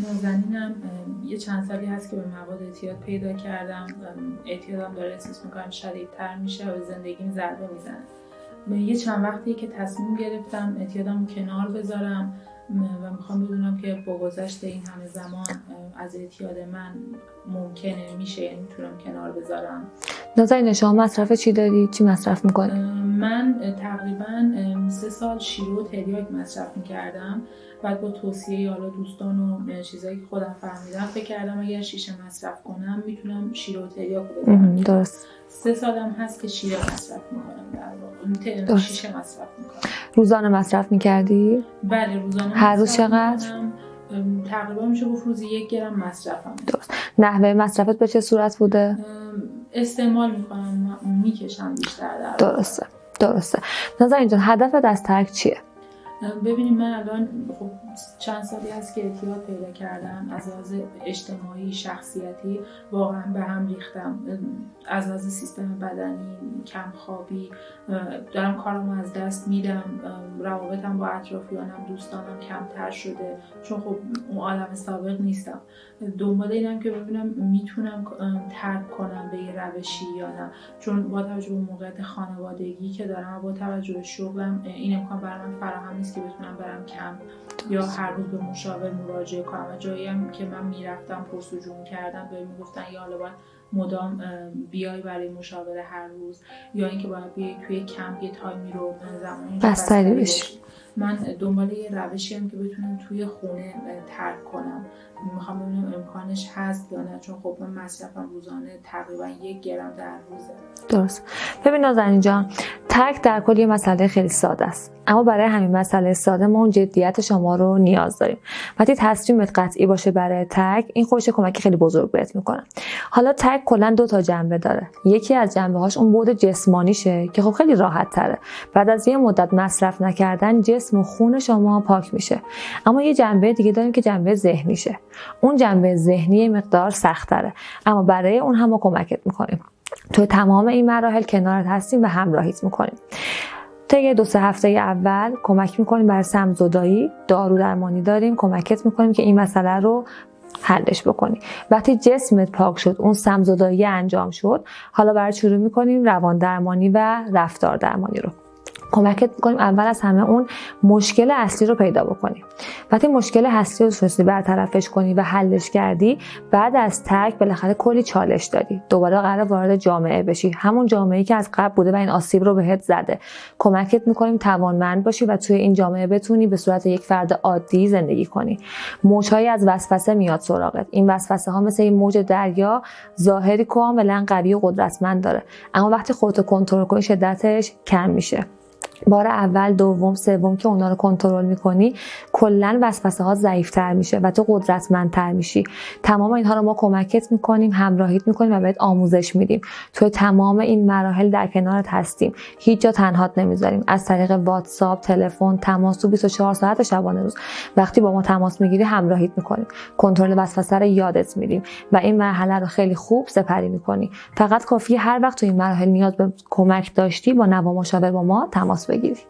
نازنینم یه چند سالی هست که به مواد اعتیاد پیدا کردم. اعتیادم داره احساس میکنم شدیدتر میشه و زندگیم ضربه میزنه. یه چند وقتی که تصمیم گرفتم اعتیادم کنار بذارم و میخوام بدونم که با گذشت این همه زمان از اعتیاد من ممکنه میشه، یعنی میتونم کنار بذارم. نازنین شما مصرف چی داری؟ چی مصرف میکنی؟ من تقریبا 3 سال شیرو و تریاک مصرف میکردم. بعد با توصیه حالا دوستان و چیزایی که خودم فهمیدم فکر کردم اگر شیشه مصرف کنم میتونم شیرو و تریاک بذارم. درست. 3 سالم هست که شیره مصرف میکنم، در واقع شیشه مصرف میکنم. روزانه مصرف میکردی؟ بله روزانه. هر روز چقدر؟ تقریبا میشه گفت روزی 1 گرم مصرفم. درست. نحوه مصرفت به چه صورت بوده؟ استعمال میکنم، میکشم بیشتر در درسته. نازنین جان هدفت از ترک چیه؟ ببینید من الان خب چند سالی هست که اعتیاد پیدا کردم. از لحاظ اجتماعی، شخصیتی واقعا به هم ریختم. از لحاظ سیستم بدنی، کمخوابی، دارم کارمو از دست میدم. روابطم با اطرافیانم، دوستانم کمتر شده چون خب اون عالم سابق نیستم. دنبال اینم که ببینم میتونم ترک کنم به یه روشی یا نه، چون با توجه به موقعیت خانوادگی که دارم و با توجه به شغلم این امکان برای من فراهم نیست که بتونم برم کمپ یا هر روز به مشاور مراجعه کنم. و جایی هم که من میرفتم پرسجو می‌کردم بهم میگفتن یا حالا باید مدام بیای برای مشاوره هر روز یا اینکه باید بیای توی کمپ یه تایمی رو زمانی بستری بشی. من دنبال یه روشی هم که بتونم توی خونه ترک کنم. میخوام ببینم امکانش هست یا نه، چون خب من مصرفم روزانه تقریبا 1 گرم در روزه. درست. ببین نازنین جان ترک در کل یه مسئله خیلی ساده است، اما برای همین مسئله ساده ما اون جدیت شما رو نیاز داریم. وقتی تصمیمت قطعی باشه برای ترک این خودش کمک خیلی بزرگ بهت میکنه. حالا ترک کلا 2 تا جنبه داره. یکی از جنبه‌هاش اون بعد جسمانیشه که خب خیلی راحت تره. بعد از یه مدت مصرف نکردن جسم و خون شما پاک میشه. اما یه جنبه دیگه داریم که جنبه ذهنیشه. اون جنبه ذهنی مقدار سخت‌تره، اما برای اون هم ما کمکت میکنیم. تو تمام این مراحل کنارت هستیم و همراهیت میکنیم. طی 2-3 هفته اول کمک میکنیم برای سم‌زدایی، دارو درمانی داریم، کمکت میکنیم که این مسئله رو حلش بکنی. وقتی جسمت پاک شد، اون سم‌زدایی انجام شد، حالا برای شروع میکنیم روان درمانی و رفتار درمانی رو. کمکت میکنیم اول از همه اون مشکل اصلی رو پیدا بکنی. وقتی مشکل اصلی رو تونستی برطرفش کنی و حلش کردی، بعد از ترک بالاخره کلی چالش داری. دوباره قراره وارد جامعه بشی، همون جامعه‌ای که از قبل بوده و این آسیب رو بهت زده. کمکت میکنیم توانمند باشی و توی این جامعه بتونی به صورت یک فرد عادی زندگی کنی. موج‌هایی از وسوسه میاد سراغت. این وسوسه ها مثل این موج دریا ظاهری کاملا قوی و قدرتمند داره، اما وقتی خودت کنترل کنی شدتش کم میشه. بار اول، دوم، سوم که اونا رو کنترل میکنی کلا وسوسه ها ضعیف‌تر میشه و تو قدرتمندتر میشی. تمام اینها رو ما کمکت میکنیم، همراهیت میکنیم و بهت آموزش میدیم. تو تمام این مراحل در کنارت هستیم، هیچ جا تنهات نمیذاریم. از طریق واتساپ، تلفن، تماس تو 24 ساعت شبانه روز وقتی با ما تماس میگیری همراهیت میکنیم. کنترل وسوسه رو یادت میدیم و این مرحله رو خیلی خوب سپری میکنی. فقط کافیه هر وقت تو این مراحل نیاز به کمک داشتی با نوامشاور با ما تماس بگیری.